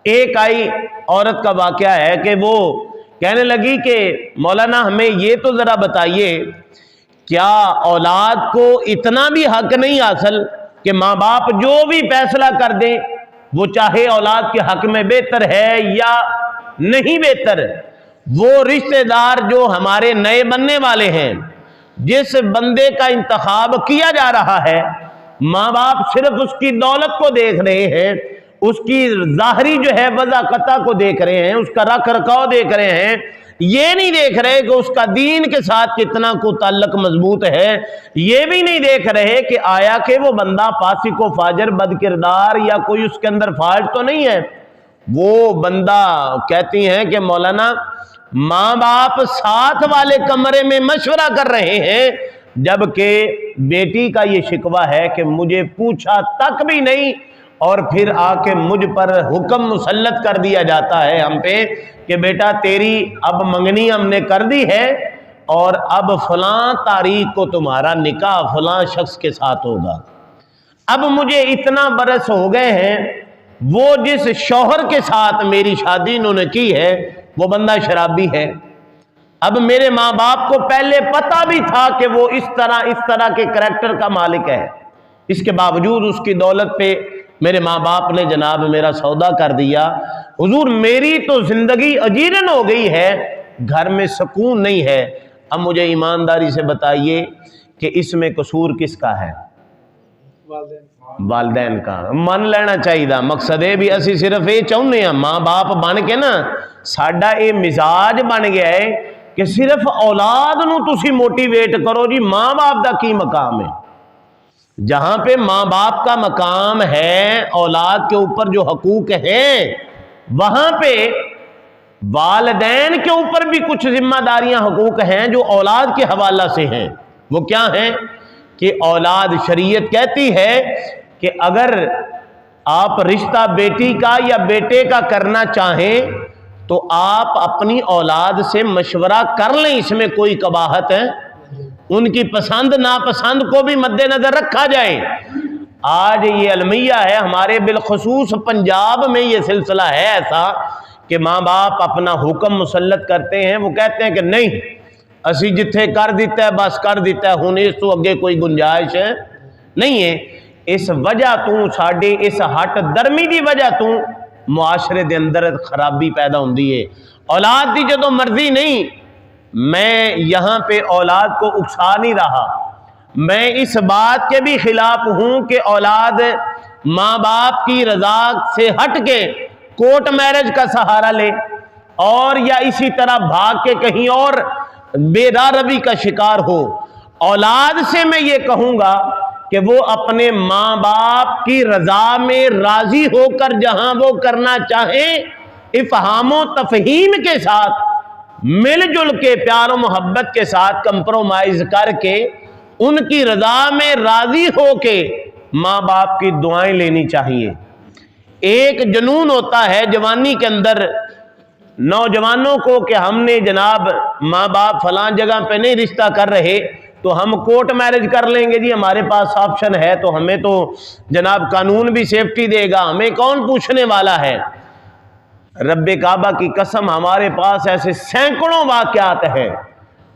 ایک آئی عورت کا واقعہ ہے کہ وہ کہنے لگی کہ مولانا ہمیں یہ تو ذرا بتائیے، کیا اولاد کو اتنا بھی حق نہیں حاصل کہ ماں باپ جو بھی فیصلہ کر دیں وہ چاہے اولاد کے حق میں بہتر ہے یا نہیں بہتر، وہ رشتہ دار جو ہمارے نئے بننے والے ہیں، جس بندے کا انتخاب کیا جا رہا ہے، ماں باپ صرف اس کی دولت کو دیکھ رہے ہیں، اس کی ظاہری جو ہے وضاقتہ کو دیکھ رہے ہیں، اس کا رکھ رکھاؤ دیکھ رہے ہیں، یہ نہیں دیکھ رہے کہ اس کا دین کے ساتھ کتنا کو تعلق مضبوط ہے، یہ بھی نہیں دیکھ رہے کہ آیا کہ وہ بندہ فاسق و فاجر بد کردار یا کوئی اس کے اندر فالٹ تو نہیں ہے۔ وہ بندہ کہتی ہیں کہ مولانا ماں باپ ساتھ والے کمرے میں مشورہ کر رہے ہیں، جبکہ بیٹی کا یہ شکوہ ہے کہ مجھے پوچھا تک بھی نہیں، اور پھر آ کے مجھ پر حکم مسلط کر دیا جاتا ہے ہم پہ کہ بیٹا تیری اب منگنی ہم نے کر دی ہے اور اب فلاں تاریخ کو تمہارا نکاح فلاں شخص کے ساتھ ہوگا۔ اب مجھے اتنا برس ہو گئے ہیں، وہ جس شوہر کے ساتھ میری شادی انہوں نے کی ہے وہ بندہ شرابی ہے۔ اب میرے ماں باپ کو پہلے پتہ بھی تھا کہ وہ اس طرح کے کریکٹر کا مالک ہے، اس کے باوجود اس کی دولت پہ میرے ماں باپ نے جناب میرا سودا کر دیا۔ حضور میری تو زندگی اجیرن ہو گئی ہے، گھر میں سکون نہیں ہے۔ اب مجھے ایمانداری سے بتائیے کہ اس میں قصور کس کا ہے؟ والدین کا۔ من لینا چاہیے، مقصد ہے بھی اسی صرف یہ چاہنے ہیں ماں باپ بن کے نا ساڈا یہ مزاج بن گیا ہے کہ صرف اولاد نو تسی موٹیویٹ کرو جی ماں باپ دا کی مقام ہے۔ جہاں پہ ماں باپ کا مقام ہے، اولاد کے اوپر جو حقوق ہیں، وہاں پہ والدین کے اوپر بھی کچھ ذمہ داریاں حقوق ہیں جو اولاد کے حوالہ سے ہیں۔ وہ کیا ہیں کہ اولاد شریعت کہتی ہے کہ اگر آپ رشتہ بیٹی کا یا بیٹے کا کرنا چاہیں تو آپ اپنی اولاد سے مشورہ کر لیں، اس میں کوئی قباحت ہے؟ ان کی پسند ناپسند کو بھی مد نظر رکھا جائے۔ آج یہ المیہ ہے ہمارے، بالخصوص پنجاب میں یہ سلسلہ ہے ایسا کہ ماں باپ اپنا حکم مسلط کرتے ہیں، وہ کہتے ہیں کہ نہیں اسی جتھے کر دیتا ہے بس کر دیتا ہے، ہن اس تو اگے کوئی گنجائش ہے نہیں ہے۔ اس وجہ تو ساڈے اس ہٹ درمی دی وجہ تو معاشرے دے اندر خرابی پیدا ہوندی ہے۔ اولاد دی جدوں مرضی نہیں، میں یہاں پہ اولاد کو اکسا نہیں رہا، میں اس بات کے بھی خلاف ہوں کہ اولاد ماں باپ کی رضا سے ہٹ کے کورٹ میرج کا سہارا لے اور یا اسی طرح بھاگ کے کہیں اور بے راہ روی کا شکار ہو۔ اولاد سے میں یہ کہوں گا کہ وہ اپنے ماں باپ کی رضا میں راضی ہو کر جہاں وہ کرنا چاہیں افہام و تفہیم کے ساتھ مل جل کے پیار و محبت کے ساتھ کمپرومائز کر کے ان کی رضا میں راضی ہو کے ماں باپ کی دعائیں لینی چاہیے۔ ایک جنون ہوتا ہے جوانی کے اندر نوجوانوں کو کہ ہم نے جناب ماں باپ فلاں جگہ پہ نہیں رشتہ کر رہے تو ہم کورٹ میرج کر لیں گے جی، ہمارے پاس آپشن ہے تو ہمیں تو جناب قانون بھی سیفٹی دے گا، ہمیں کون پوچھنے والا ہے۔ رب کعبہ کی قسم ہمارے پاس ایسے سینکڑوں واقعات ہیں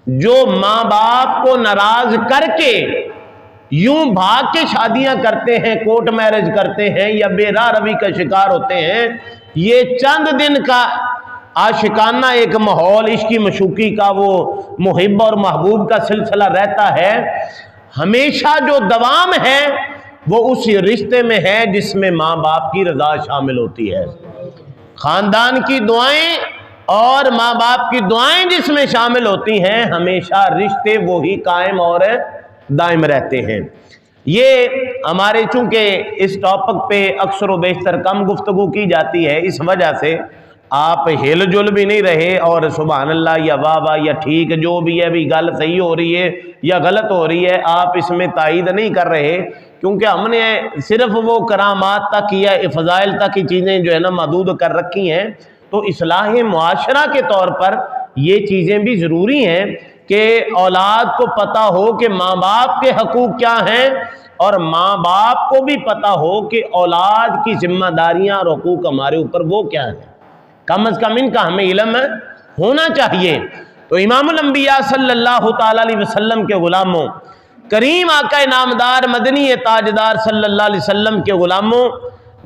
جو ماں باپ کو ناراض کر کے یوں بھاگ کے شادیاں کرتے ہیں، کورٹ میرج کرتے ہیں یا بے راہ روی کا شکار ہوتے ہیں۔ یہ چند دن کا عاشقانہ ایک ماحول عشقی مشوقی کا وہ محب اور محبوب کا سلسلہ رہتا ہے، ہمیشہ جو دوام ہے وہ اس رشتے میں ہے جس میں ماں باپ کی رضا شامل ہوتی ہے۔ خاندان کی دعائیں اور ماں باپ کی دعائیں جس میں شامل ہوتی ہیں، ہمیشہ رشتے وہی قائم اور دائم رہتے ہیں۔ یہ ہمارے چونکہ اس ٹاپک پہ اکثر و بیشتر کم گفتگو کی جاتی ہے، اس وجہ سے آپ ہل جل بھی نہیں رہے اور سبحان اللہ یا واہ واہ یا ٹھیک جو بھی ہے بھی گل صحیح ہو رہی ہے یا غلط ہو رہی ہے، آپ اس میں تائید نہیں کر رہے، کیونکہ ہم نے صرف وہ کرامات تک یا فضائل تک کی چیزیں جو ہے نا محدود کر رکھی ہیں۔ تو اصلاح معاشرہ کے طور پر یہ چیزیں بھی ضروری ہیں کہ اولاد کو پتہ ہو کہ ماں باپ کے حقوق کیا ہیں، اور ماں باپ کو بھی پتہ ہو کہ اولاد کی ذمہ داریاں اور حقوق ہمارے اوپر وہ کیا ہیں، کم از کم ان کا ہمیں علم ہونا چاہیے۔ تو امام الانبیاء صلی اللہ تعالی علیہ وسلم کے غلاموں، کریم آقا نامدار مدنی تاجدار صلی اللہ علیہ وسلم کے غلاموں،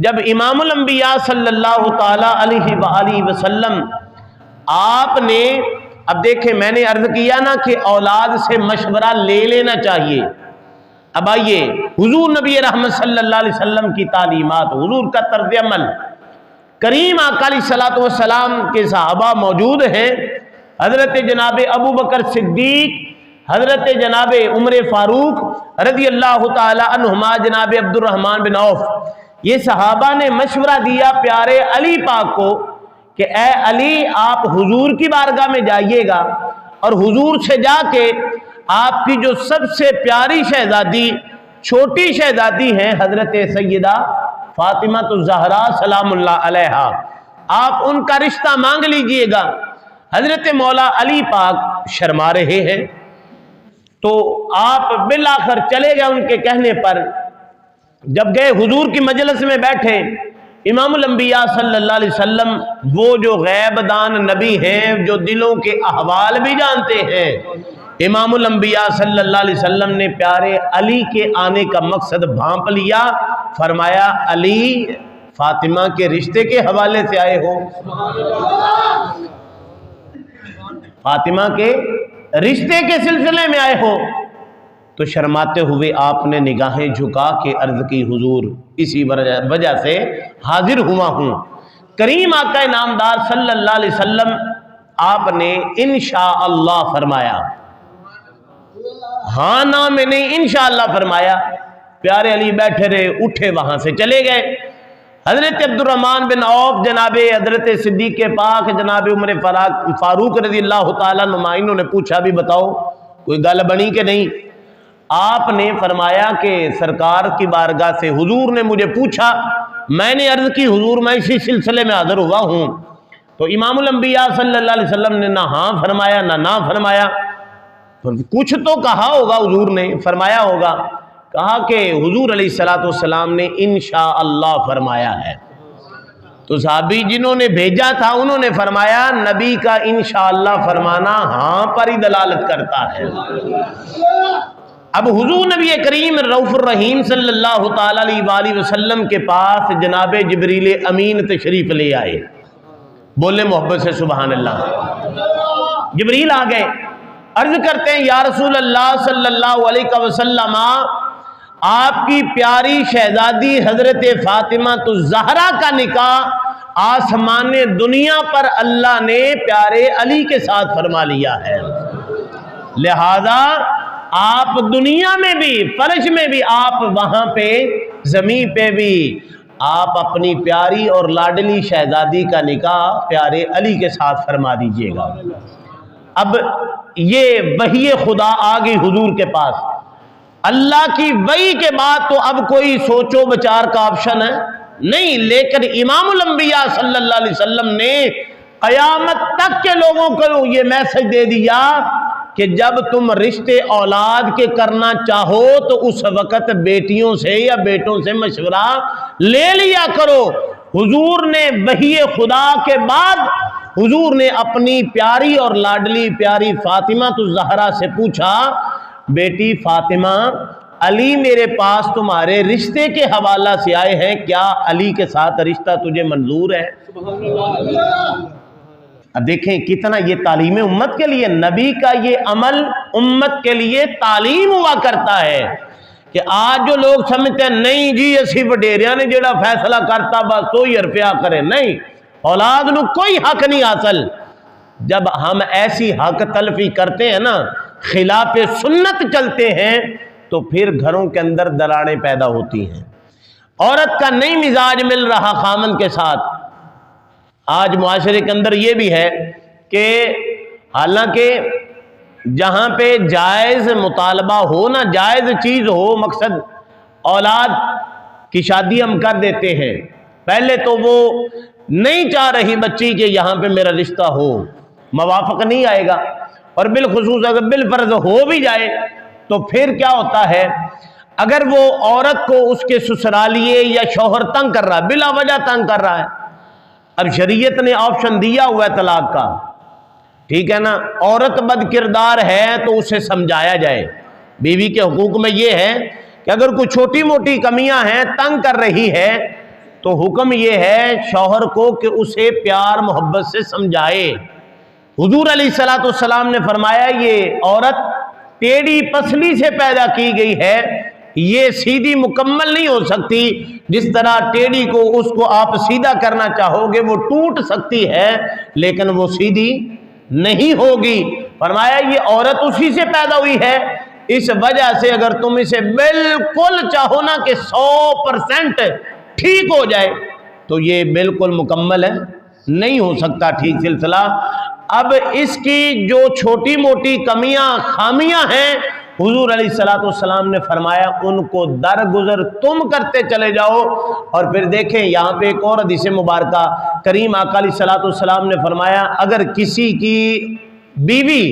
جب امام الانبیاء صلی اللہ تعالی علیہ وآلہ وسلم آپ نے، اب دیکھیں میں نے عرض کیا نا کہ اولاد سے مشورہ لے لینا چاہیے۔ اب آئیے حضور نبی رحمت صلی اللہ علیہ وسلم کی تعلیمات، حضور کا طرز عمل، کریم آقا علیہ الصلوۃ والسلام کے صحابہ موجود ہیں، حضرت جناب ابو بکر صدیق، حضرت جناب عمر فاروق رضی اللہ تعالی عنہما، جناب عبد الرحمن بن عوف، یہ صحابہ نے مشورہ دیا پیارے علی پاک کو کہ اے علی آپ حضور کی بارگاہ میں جائیے گا اور حضور سے جا کے آپ کی جو سب سے پیاری شہزادی، چھوٹی شہزادی ہیں حضرت سیدہ فاطمہ الزہرا سلام اللہ علیہا، آپ ان کا رشتہ مانگ لیجئے گا۔ حضرت مولا علی پاک شرما رہے ہیں، تو آپ بالآخر چلے گئے ان کے کہنے پر۔ جب گئے حضور کی مجلس میں بیٹھے، امام الانبیاء صلی اللہ علیہ وسلم وہ جو غیب دان نبی ہیں، جو دلوں کے احوال بھی جانتے ہیں، امام الانبیاء صلی اللہ علیہ وسلم نے پیارے علی کے آنے کا مقصد بھانپ لیا، فرمایا علی فاطمہ کے رشتے کے حوالے سے آئے ہو؟ فاطمہ کے رشتے کے سلسلے میں آئے ہو؟ تو شرماتے ہوئے آپ نے نگاہیں جھکا کے عرض کی حضور اسی وجہ سے حاضر ہوا ہوں۔ کریم آقا نامدار صلی اللہ علیہ وسلم آپ نے انشاءاللہ فرمایا، ہاں نا میں نے انشاءاللہ فرمایا۔ پیارے علی بیٹھے رہے، اٹھے وہاں سے چلے گئے۔ حضرت عبد الرحمن بن عوف، جناب حضرت صدیق پاک، جناب عمر فاروق رضی اللہ تعالیٰ عنہ، انہوں نے پوچھا بھی بتاؤ کوئی گل بنی کہ نہیں؟ آپ نے فرمایا کہ سرکار کی بارگاہ سے حضور نے مجھے پوچھا، میں نے عرض کی حضور میں اسی سلسلے میں حاضر ہوا ہوں۔ تو امام الانبیاء صلی اللہ علیہ وسلم نے نہ ہاں فرمایا نہ فرمایا، کچھ تو کہا ہوگا حضور نے، فرمایا ہوگا، کہا کہ حضور علیہ الصلوۃ والسلام نے انشاءاللہ فرمایا ہے۔ تو صحابی جنہوں نے بھیجا تھا انہوں نے فرمایا نبی کا انشاءاللہ فرمانا ہاں پر ہی دلالت کرتا ہے۔ اب حضور نبی کریم رؤوف الرحیم صلی اللہ تعالی علیہ وآلہ وسلم کے پاس جناب جبریل امین تشریف لے آئے، بولے محبت سے سبحان اللہ۔ جبریل آ گئے، عرض کرتے ہیں یا رسول اللہ صلی اللہ علیہ وسلم، آپ کی پیاری شہزادی حضرت فاطمہ الزہرا کا نکاح آسمان دنیا پر اللہ نے پیارے علی کے ساتھ فرما لیا ہے، لہذا آپ دنیا میں بھی، فرش میں بھی، آپ وہاں پہ زمین پہ بھی آپ اپنی پیاری اور لاڈلی شہزادی کا نکاح پیارے علی کے ساتھ فرما دیجئے گا۔ اب یہ وحی خدا آ گئی حضور کے پاس، اللہ کی وحی کے بعد تو اب کوئی سوچو بچار کا آپشن ہے نہیں، لیکن امام الانبیاء صلی اللہ علیہ وسلم نے قیامت تک کے لوگوں کو یہ میسج دے دیا کہ جب تم رشتے اولاد کے کرنا چاہو تو اس وقت بیٹیوں سے یا بیٹوں سے مشورہ لے لیا کرو۔ حضور نے وحی خدا کے بعد حضور نے اپنی پیاری اور لاڈلی پیاری فاطمہ الزہرا سے پوچھا، بیٹی فاطمہ علی میرے پاس تمہارے رشتے کے حوالہ سے آئے ہیں، کیا علی کے ساتھ رشتہ تجھے منظور ہے؟ اب دیکھیں کتنا یہ تعلیم امت کے لیے، نبی کا یہ عمل امت کے لیے تعلیم ہوا کرتا ہے کہ آج جو لوگ سمجھتے ہیں نہیں جی اسی وڈیریاں نے جڑا فیصلہ کرتا بس تو ہی رفیا کرے، نہیں، اولاد نو کوئی حق نہیں حاصل۔ جب ہم ایسی حق تلفی کرتے ہیں نا، خلاف سنت چلتے ہیں، تو پھر گھروں کے اندر دراڑیں پیدا ہوتی ہیں، عورت کا نہیں مزاج مل رہا خامن کے ساتھ۔ آج معاشرے کے اندر یہ بھی ہے کہ حالانکہ جہاں پہ جائز مطالبہ ہو نا، جائز چیز ہو، مقصد اولاد کی شادی ہم کر دیتے ہیں، پہلے تو وہ نہیں چاہ رہی بچی کہ یہاں پہ میرا رشتہ ہو، موافق نہیں آئے گا، اور بالخصوص اگر بالفرض ہو بھی جائے تو پھر کیا ہوتا ہے، اگر وہ عورت کو اس کے سسرالیے یا شوہر تنگ کر رہا ہے، بلا وجہ تنگ کر رہا ہے، اب شریعت نے آپشن دیا ہوا ہے طلاق کا، ٹھیک ہے نا، عورت بد کردار ہے تو اسے سمجھایا جائے۔ بیوی کے حقوق میں یہ ہے کہ اگر کوئی چھوٹی موٹی کمیاں ہیں، تنگ کر رہی ہے، تو حکم یہ ہے شوہر کو کہ اسے پیار محبت سے سمجھائے۔ حضور علیہ الصلوۃ والسلام نے فرمایا یہ عورت ٹیڑھی پسلی سے پیدا کی گئی ہے، یہ سیدھی مکمل نہیں ہو سکتی، جس طرح ٹیڑھی کو اس کو آپ سیدھا کرنا چاہو گے وہ ٹوٹ سکتی ہے لیکن وہ سیدھی نہیں ہوگی۔ فرمایا یہ عورت اسی سے پیدا ہوئی ہے، اس وجہ سے اگر تم اسے بالکل چاہو نا کہ 100% ٹھیک ہو جائے تو یہ بالکل مکمل ہے، نہیں ہو سکتا ٹھیک سلسلہ۔ اب اس کی جو چھوٹی موٹی کمیاں خامیاں ہیں، حضور علیہ الصلوۃ والسلام نے فرمایا ان کو درگزر تم کرتے چلے جاؤ۔ اور پھر دیکھیں یہاں پہ ایک اور حدیث مبارکہ، کریم آقا علیہ الصلوۃ والسلام نے فرمایا اگر کسی کی بیوی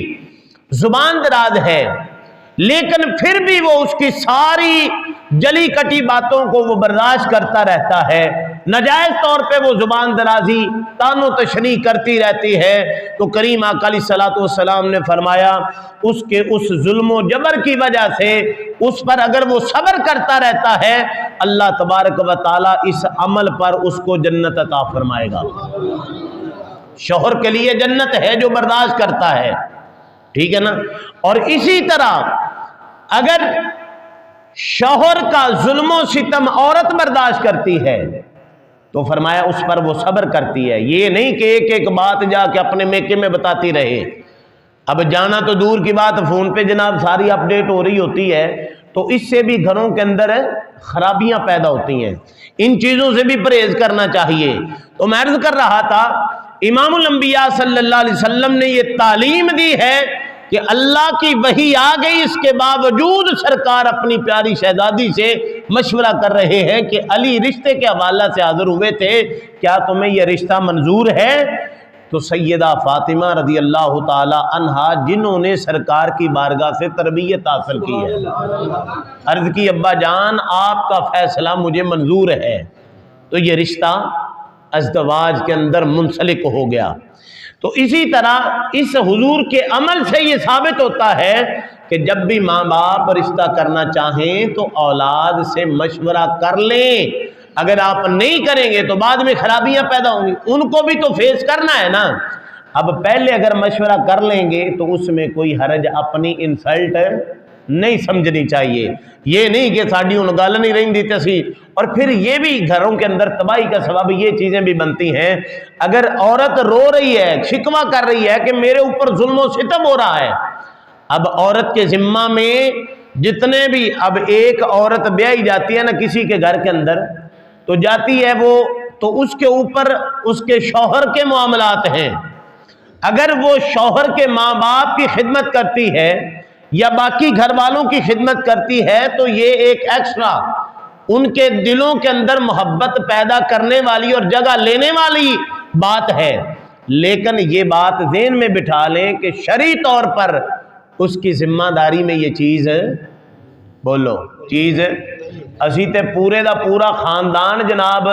زبان دراز ہے لیکن پھر بھی وہ اس کی ساری جلی کٹی باتوں کو وہ برداشت کرتا رہتا ہے، ناجائز طور پہ وہ زبان درازی تان و تشنیع کرتی رہتی ہے، تو کریم آقا علیہ الصلوۃ والسلام نے فرمایا اس کے اس ظلم و جبر کی وجہ سے اس پر اگر وہ صبر کرتا رہتا ہے، اللہ تبارک و تعالی اس عمل پر اس کو جنت عطا فرمائے گا۔ شوہر کے لیے جنت ہے جو برداشت کرتا ہے، ٹھیک ہے نا۔ اور اسی طرح اگر شوہر کا ظلم و ستم عورت برداشت کرتی ہے تو فرمایا اس پر وہ صبر کرتی ہے، یہ نہیں کہ ایک ایک بات جا کے اپنے میکے میں بتاتی رہے۔ اب جانا تو دور کی بات، فون پہ جناب ساری اپڈیٹ ہو رہی ہوتی ہے، تو اس سے بھی گھروں کے اندر خرابیاں پیدا ہوتی ہیں، ان چیزوں سے بھی پرہیز کرنا چاہیے۔ تو میں عرض کر رہا تھا امام الانبیاء صلی اللہ علیہ وسلم نے یہ تعلیم دی ہے کہ اللہ کی وحی آ گئی، اس کے باوجود سرکار اپنی پیاری شہزادی سے مشورہ کر رہے ہیں کہ علی رشتے کے حوالہ سے حاضر ہوئے تھے، کیا تمہیں یہ رشتہ منظور ہے؟ تو سیدہ فاطمہ رضی اللہ تعالی عنہا جنہوں نے سرکار کی بارگاہ سے تربیت حاصل کی ہے، عرض کی ابا جان آپ کا فیصلہ مجھے منظور ہے، تو یہ رشتہ ازدواج کے اندر منسلک ہو گیا۔ تو اسی طرح اس حضور کے عمل سے یہ ثابت ہوتا ہے کہ جب بھی ماں باپ رشتہ کرنا چاہیں تو اولاد سے مشورہ کر لیں، اگر آپ نہیں کریں گے تو بعد میں خرابیاں پیدا ہوں گی، ان کو بھی تو فیس کرنا ہے نا۔ اب پہلے اگر مشورہ کر لیں گے تو اس میں کوئی حرج، اپنی انسلٹ نہیں سمجھنی چاہیے، یہ نہیں کہ ساڑی ان گل نہیں رہی دیتے سی۔ اور پھر یہ بھی گھروں کے اندر تباہی کا سبب یہ چیزیں بھی بنتی ہیں، اگر عورت رو رہی ہے، شکوہ کر رہی ہے کہ میرے اوپر ظلم و ستم ہو رہا ہے، اب عورت کے ذمہ میں جتنے بھی، اب ایک عورت بیائی جاتی ہے نا کسی کے گھر کے اندر، تو جاتی ہے وہ، تو اس کے اوپر اس کے شوہر کے معاملات ہیں، اگر وہ شوہر کے ماں باپ کی خدمت کرتی ہے یا باقی گھر والوں کی خدمت کرتی ہے تو یہ ایک ایکسٹرا ان کے دلوں کے اندر محبت پیدا کرنے والی اور جگہ لینے والی بات ہے، لیکن یہ بات ذہن میں بٹھا لیں کہ شرعی طور پر اس کی ذمہ داری میں یہ چیز بولو چیز اسی تے پورے دا پورا خاندان جناب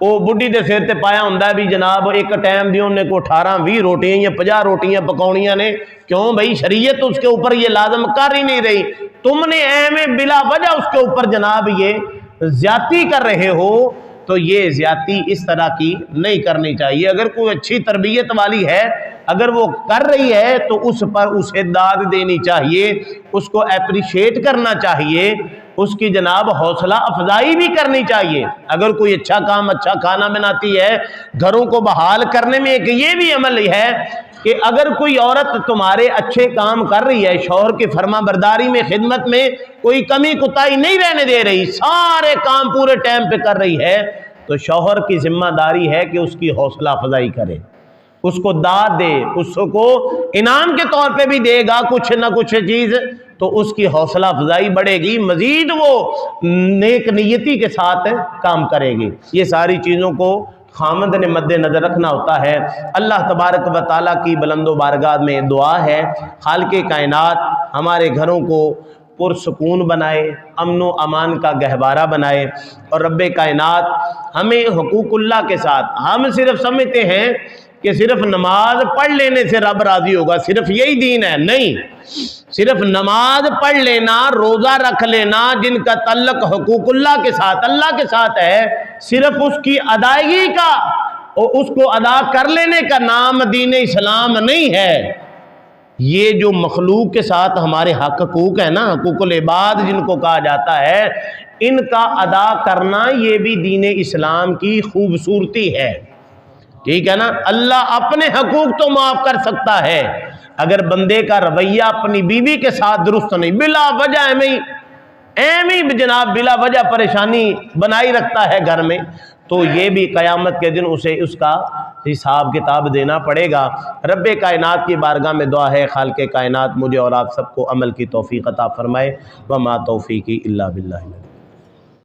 وہ بڈھی دے سر تے پایا ہوندا ہے بھی جناب ایک ٹائم دی انہیں کو 18-20 روٹیاں یا 50 روٹیاں پکاؤنیاں نے، کیوں بھائی شریعت اس کے اوپر یہ لازم کر ہی نہیں رہی، تم نے اہمیں بلا وجہ اس کے اوپر جناب یہ زیادتی کر رہے ہو، تو یہ زیادتی اس طرح کی نہیں کرنی چاہیے۔ اگر کوئی اچھی تربیت والی ہے، اگر وہ کر رہی ہے تو اس پر اسے داد دینی چاہیے، اس کو اپریشیٹ کرنا چاہیے، اس کی جناب حوصلہ افزائی بھی کرنی چاہیے۔ اگر کوئی اچھا کام، اچھا کھانا بناتی ہے، گھروں کو بحال کرنے میں ایک یہ بھی عمل ہے کہ اگر کوئی عورت تمہارے اچھے کام کر رہی ہے، شوہر کی فرما برداری میں، خدمت میں کوئی کمی کوتاہی نہیں رہنے دے رہی، سارے کام پورے ٹائم پہ کر رہی ہے، تو شوہر کی ذمہ داری ہے کہ اس کی حوصلہ افزائی کرے، اس کو داد دے، اس کو انعام کے طور پہ بھی دے گا کچھ نہ کچھ چیز، تو اس کی حوصلہ افزائی بڑھے گی، مزید وہ نیک نیتی کے ساتھ کام کرے گی۔ یہ ساری چیزوں کو خامد نے مد نظر رکھنا ہوتا ہے۔ اللہ تبارک و تعالیٰ کی بلند و بارگاہ میں دعا ہے خالق کائنات ہمارے گھروں کو پرسکون بنائے، امن و امان کا گہوارہ بنائے، اور رب کائنات ہمیں حقوق اللہ کے ساتھ، ہم صرف سمجھتے ہیں کہ صرف نماز پڑھ لینے سے رب راضی ہوگا، صرف یہی دین ہے، نہیں، صرف نماز پڑھ لینا، روزہ رکھ لینا، جن کا تعلق حقوق اللہ کے ساتھ، اللہ کے ساتھ ہے، صرف اس کی ادائیگی کا اور اس کو ادا کر لینے کا نام دین اسلام نہیں ہے۔ یہ جو مخلوق کے ساتھ ہمارے حقوق ہیں نا، حقوق العباد جن کو کہا جاتا ہے، ان کا ادا کرنا یہ بھی دین اسلام کی خوبصورتی ہے، ٹھیک ہے نا۔ اللہ اپنے حقوق تو معاف کر سکتا ہے، اگر بندے کا رویہ اپنی بیوی کے ساتھ درست نہیں، بلا وجہ ایمی جناب بلا وجہ پریشانی بنائی رکھتا ہے گھر میں، تو یہ بھی قیامت کے دن اسے اس کا حساب کتاب دینا پڑے گا۔ رب کائنات کی بارگاہ میں دعا ہے خالق کائنات مجھے اور آپ سب کو عمل کی توفیق عطا فرمائے۔ وما توفیقی الا باللہ۔